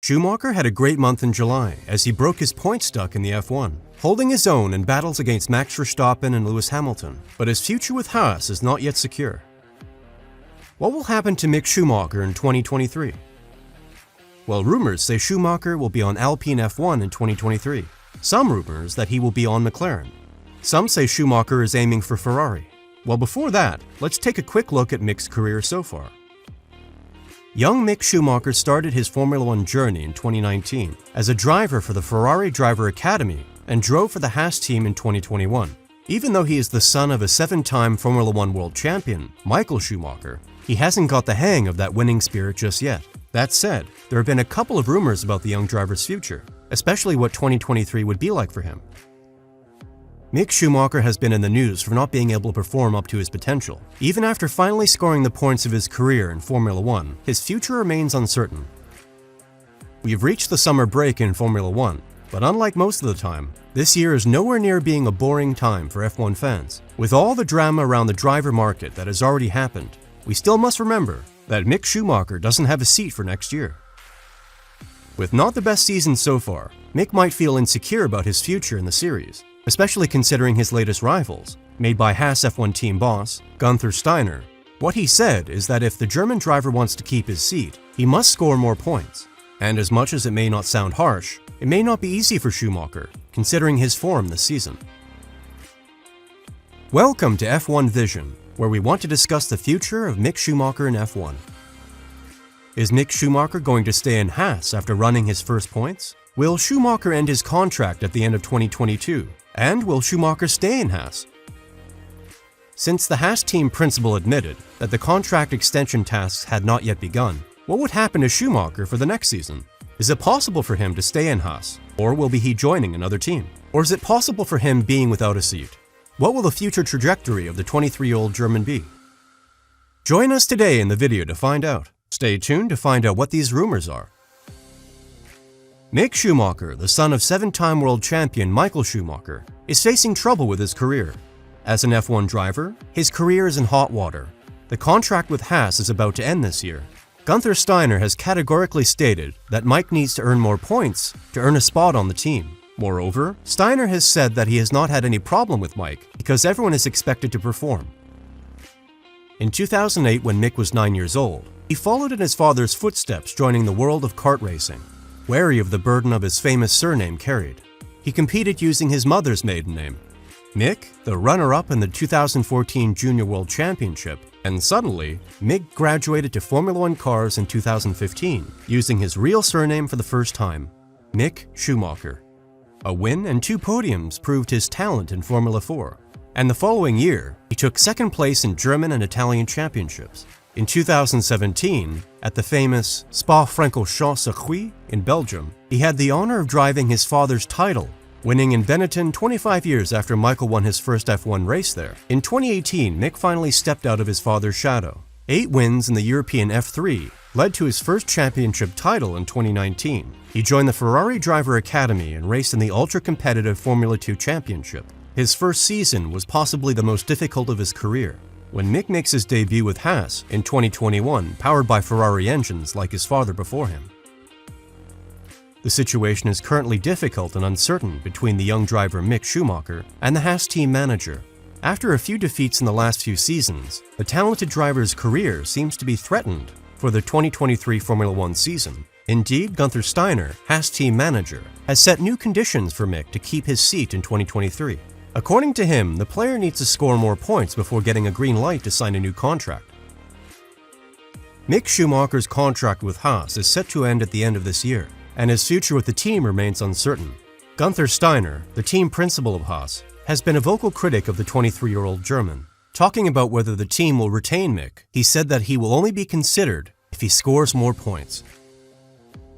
Schumacher had a great month in July as he broke his point stuck in the F1, holding his own in battles against Max Verstappen and Lewis Hamilton, but his future with Haas is not yet secure. What will happen to Mick Schumacher in 2023? Well, rumors say Schumacher will be on Alpine F1 in 2023. Some rumors that he will be on McLaren. Some say Schumacher is aiming for Ferrari. Well, before that, let's take a quick look at Mick's career so far. Young Mick Schumacher started his Formula One journey in 2019 as a driver for the Ferrari Driver Academy and drove for the Haas team in 2021. Even though he is the son of a 7-time Formula One world champion, Michael Schumacher, he hasn't got the hang of that winning spirit just yet. That said, there have been a couple of rumors about the young driver's future, especially what 2023 would be like for him. Mick Schumacher has been in the news for not being able to perform up to his potential. Even after finally scoring the points of his career in Formula One, his future remains uncertain. We've reached the summer break in Formula One, but unlike most of the time, this year is nowhere near being a boring time for F1 fans. With all the drama around the driver market that has already happened, we still must remember that Mick Schumacher doesn't have a seat for next year. With not the best season so far, Mick might feel insecure about his future in the series, especially considering his latest rivals, made by Haas F1 team boss, Guenther Stainer. What he said is that if the German driver wants to keep his seat, he must score more points. And as much as it may not sound harsh, it may not be easy for Schumacher, considering his form this season. Welcome to F1 Vision, where we want to discuss the future of Mick Schumacher in F1. Is Mick Schumacher going to stay in Haas after running his first points? Will Schumacher end his contract at the end of 2022? And will Schumacher stay in Haas? Since the Haas team principal admitted that the contract extension tasks had not yet begun, what would happen to Schumacher for the next season? Is it possible for him to stay in Haas, or will he be joining another team? Or is it possible for him being without a seat? What will the future trajectory of the 23-year-old German be? Join us today in the video to find out. Stay tuned to find out what these rumors are. Mick Schumacher, the son of 7-time world champion Michael Schumacher, is facing trouble with his career. As an F1 driver, his career is in hot water. The contract with Haas is about to end this year. Guenther Stainer has categorically stated that Mike needs to earn more points to earn a spot on the team. Moreover, Stainer has said that he has not had any problem with Mike because everyone is expected to perform. In 2008, when Mick was 9 years old, he followed in his father's footsteps, joining the world of kart racing. Wary of the burden of his famous surname carried, he competed using his mother's maiden name. Mick, the runner-up in the 2014 Junior World Championship, and suddenly, Mick graduated to Formula One cars in 2015, using his real surname for the first time, Mick Schumacher. A win and 2 podiums proved his talent in Formula 4, and the following year, he took second place in German and Italian championships. In 2017, at the famous Spa-Francorchamps circuit in Belgium, he had the honor of driving his father's title, winning in Benetton 25 years after Michael won his first F1 race there. In 2018, Mick finally stepped out of his father's shadow. 8 wins in the European F3 led to his first championship title in 2019. He joined the Ferrari Driver Academy and raced in the ultra-competitive Formula 2 Championship. His first season was possibly the most difficult of his career. When Mick makes his debut with Haas in 2021, powered by Ferrari engines like his father before him. The situation is currently difficult and uncertain between the young driver Mick Schumacher and the Haas team manager. After a few defeats in the last few seasons, the talented driver's career seems to be threatened for the 2023 Formula One season. Indeed, Guenther Stainer, Haas team manager, has set new conditions for Mick to keep his seat in 2023. According to him, the player needs to score more points before getting a green light to sign a new contract. Mick Schumacher's contract with Haas is set to end at the end of this year, and his future with the team remains uncertain. Guenther Stainer, the team principal of Haas, has been a vocal critic of the 23-year-old German. Talking about whether the team will retain Mick, he said that he will only be considered if he scores more points.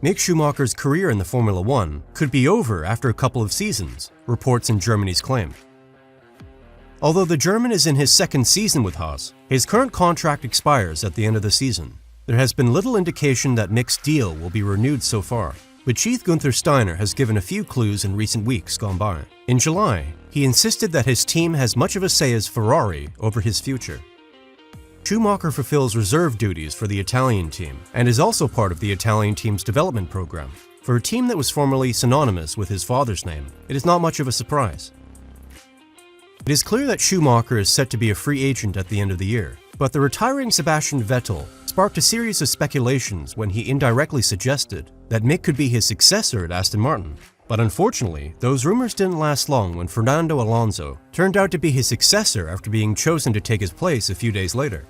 Mick Schumacher's career in the Formula One could be over after a couple of seasons, reports in Germany's claim. Although the German is in his second season with Haas, his current contract expires at the end of the season. There has been little indication that Mick's deal will be renewed so far, but Chief Guenther Stainer has given a few clues in recent weeks gone by. In July, he insisted that his team has much of a say as Ferrari over his future. Schumacher fulfills reserve duties for the Italian team and is also part of the Italian team's development program. For a team that was formerly synonymous with his father's name, it is not much of a surprise. It is clear that Schumacher is set to be a free agent at the end of the year, but the retiring Sebastian Vettel sparked a series of speculations when he indirectly suggested that Mick could be his successor at Aston Martin. But unfortunately, those rumors didn't last long when Fernando Alonso turned out to be his successor after being chosen to take his place a few days later.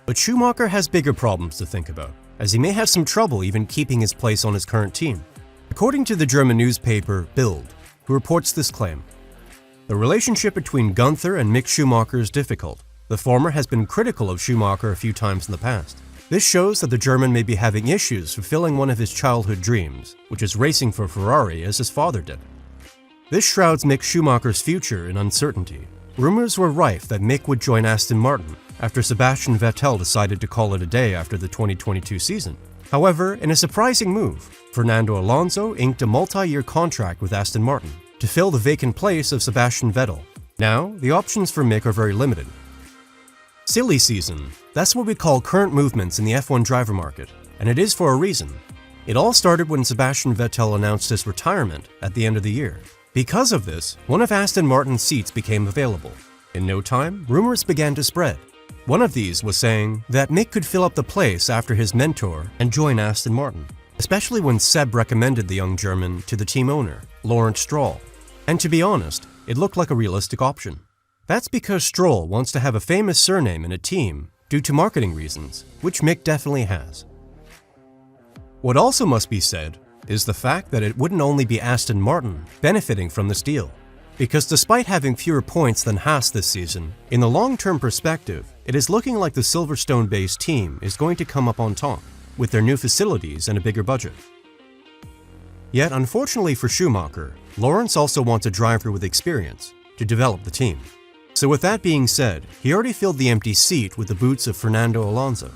But Schumacher has bigger problems to think about, as he may have some trouble even keeping his place on his current team. According to the German newspaper Bild, who reports this claim, the relationship between Guenther and Mick Schumacher is difficult. The former has been critical of Schumacher a few times in the past. This shows that the German may be having issues fulfilling one of his childhood dreams, which is racing for Ferrari as his father did. This shrouds Mick Schumacher's future in uncertainty. Rumors were rife that Mick would join Aston Martin after Sebastian Vettel decided to call it a day after the 2022 season. However, in a surprising move, Fernando Alonso inked a multi-year contract with Aston Martin to fill the vacant place of Sebastian Vettel. Now, the options for Mick are very limited. Silly season, that's what we call current movements in the F1 driver market, and it is for a reason. It all started when Sebastian Vettel announced his retirement at the end of the year. Because of this, one of Aston Martin's seats became available. In no time, rumors began to spread. One of these was saying that Mick could fill up the place after his mentor and join Aston Martin, especially when Seb recommended the young German to the team owner, Lawrence Stroll. And to be honest, it looked like a realistic option. That's because Stroll wants to have a famous surname in a team due to marketing reasons, which Mick definitely has. What also must be said is the fact that it wouldn't only be Aston Martin benefiting from this deal. Because despite having fewer points than Haas this season, in the long-term perspective, it is looking like the Silverstone-based team is going to come up on top, with their new facilities and a bigger budget. Yet, unfortunately for Schumacher, Lawrence also wants a driver with experience to develop the team. So with that being said, he already filled the empty seat with the boots of Fernando Alonso.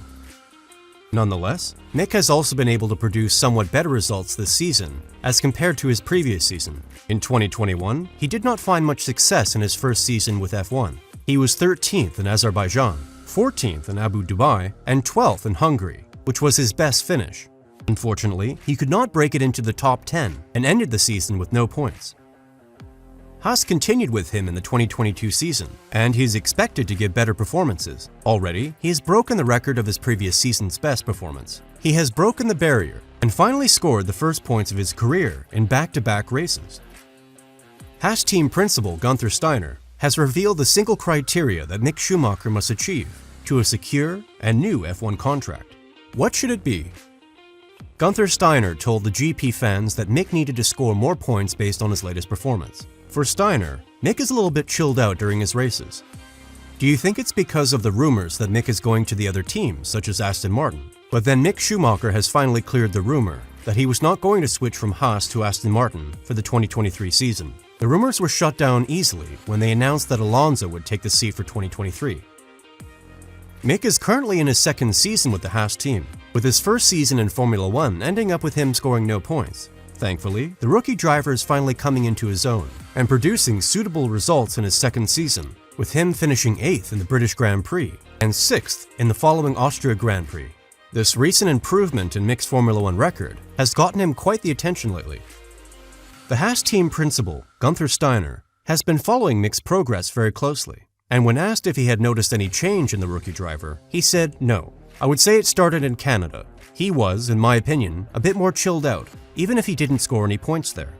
Nonetheless, Mick has also been able to produce somewhat better results this season as compared to his previous season. In 2021, he did not find much success in his first season with F1. He was 13th in Azerbaijan, 14th in Abu Dhabi, and 12th in Hungary, which was his best finish. Unfortunately, he could not break it into the top 10 and ended the season with no points. Haas continued with him in the 2022 season, and he is expected to give better performances. Already, he has broken the record of his previous season's best performance. He has broken the barrier and finally scored the first points of his career in back-to-back races. Haas team principal Guenther Stainer has revealed the single criteria that Mick Schumacher must achieve to a secure and new F1 contract. What should it be? Guenther Stainer told the GP fans that Mick needed to score more points based on his latest performance. For Stainer, Mick is a little bit chilled out during his races. Do you think it's because of the rumors that Mick is going to the other teams, such as Aston Martin? But then Mick Schumacher has finally cleared the rumor that he was not going to switch from Haas to Aston Martin for the 2023 season. The rumors were shut down easily when they announced that Alonso would take the seat for 2023. Mick is currently in his second season with the Haas team, with his first season in Formula 1 ending up with him scoring no points. Thankfully, the rookie driver is finally coming into his own and producing suitable results in his second season, with him finishing 8th in the British Grand Prix and 6th in the following Austria Grand Prix. This recent improvement in Mick's Formula 1 record has gotten him quite the attention lately. The Haas team principal, Guenther Stainer, has been following Mick's progress very closely, and when asked if he had noticed any change in the rookie driver, he said no. I would say it started in Canada. He was, in my opinion, a bit more chilled out, even if he didn't score any points there.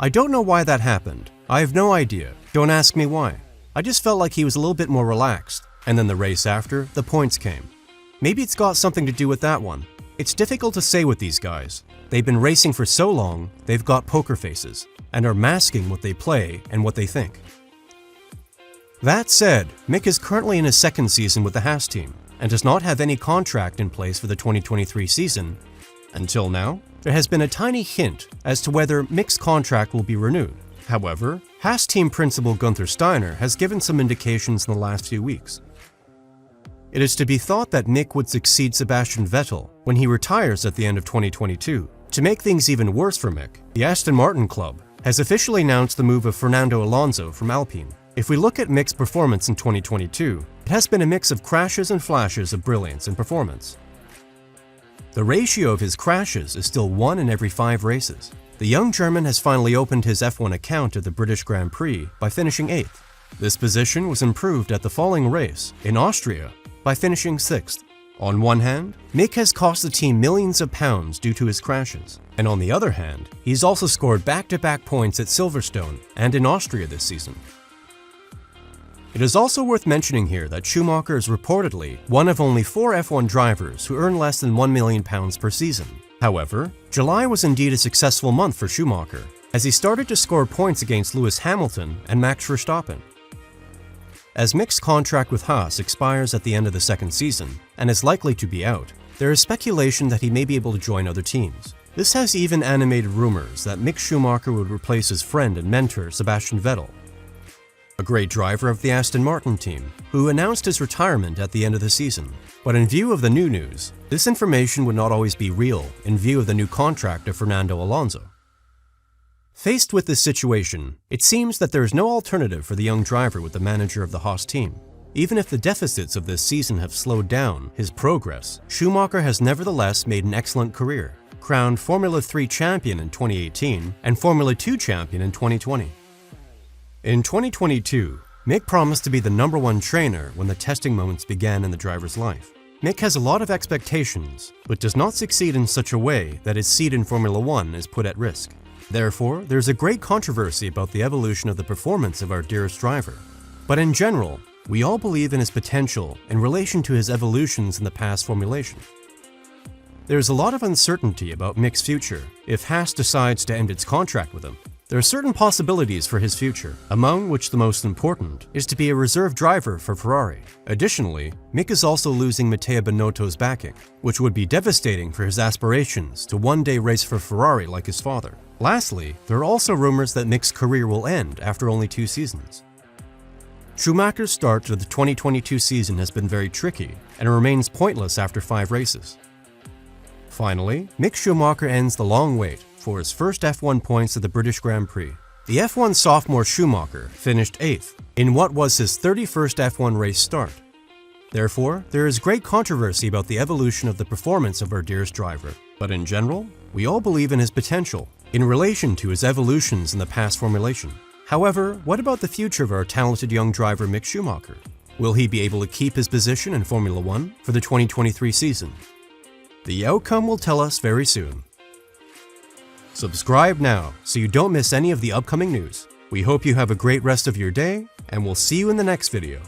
I don't know why that happened. I have no idea. Don't ask me why. I just felt like he was a little bit more relaxed, and then the race after, the points came. Maybe it's got something to do with that one. It's difficult to say with these guys. They've been racing for so long, they've got poker faces, and are masking what they play and what they think. That said, Mick is currently in his second season with the Haas team, and does not have any contract in place for the 2023 season. Until now, there has been a tiny hint as to whether Mick's contract will be renewed. However, Haas team principal Guenther Stainer has given some indications in the last few weeks. It is to be thought that Mick would succeed Sebastian Vettel when he retires at the end of 2022. To make things even worse for Mick, the Aston Martin club has officially announced the move of Fernando Alonso from Alpine. If we look at Mick's performance in 2022, it has been a mix of crashes and flashes of brilliance and performance. The ratio of his crashes is still 1 in every 5 races. The young German has finally opened his F1 account at the British Grand Prix by finishing 8th. This position was improved at the following race, in Austria, by finishing 6th. On one hand, Mick has cost the team millions of pounds due to his crashes, and on the other hand, he's also scored back-to-back points at Silverstone and in Austria this season. It is also worth mentioning here that Schumacher is reportedly one of only 4 F1 drivers who earn less than £1 million per season. However, July was indeed a successful month for Schumacher, as he started to score points against Lewis Hamilton and Max Verstappen. As Mick's contract with Haas expires at the end of the second season, and is likely to be out, there is speculation that he may be able to join other teams. This has even animated rumors that Mick Schumacher would replace his friend and mentor Sebastian Vettel, a great driver of the Aston Martin team, who announced his retirement at the end of the season. But in view of the new news, this information would not always be real in view of the new contract of Fernando Alonso. Faced with this situation, it seems that there is no alternative for the young driver with the manager of the Haas team. Even if the deficits of this season have slowed down his progress, Schumacher has nevertheless made an excellent career, crowned Formula 3 champion in 2018 and Formula 2 champion in 2020. In 2022, Mick promised to be the #1 trainer when the testing moments began in the driver's life. Mick has a lot of expectations, but does not succeed in such a way that his seat in Formula 1 is put at risk. Therefore, there is a great controversy about the evolution of the performance of our dearest driver. But in general, we all believe in his potential in relation to his evolutions in the past formulation. There is a lot of uncertainty about Mick's future if Haas decides to end its contract with him. There are certain possibilities for his future, among which the most important is to be a reserve driver for Ferrari. Additionally, Mick is also losing Matteo Binotto's backing, which would be devastating for his aspirations to one day race for Ferrari like his father. Lastly, there are also rumors that Mick's career will end after only 2 seasons. Schumacher's start to the 2022 season has been very tricky and remains pointless after 5 races. Finally, Mick Schumacher ends the long wait for his first F1 points at the British Grand Prix. The F1 sophomore Schumacher finished 8th in what was his 31st F1 race start. Therefore, there is great controversy about the evolution of the performance of our dearest driver, but in general, we all believe in his potential in relation to his evolutions in the past formulation. However, what about the future of our talented young driver Mick Schumacher? Will he be able to keep his position in Formula 1 for the 2023 season? The outcome will tell us very soon. Subscribe now so you don't miss any of the upcoming news. We hope you have a great rest of your day, and we'll see you in the next video.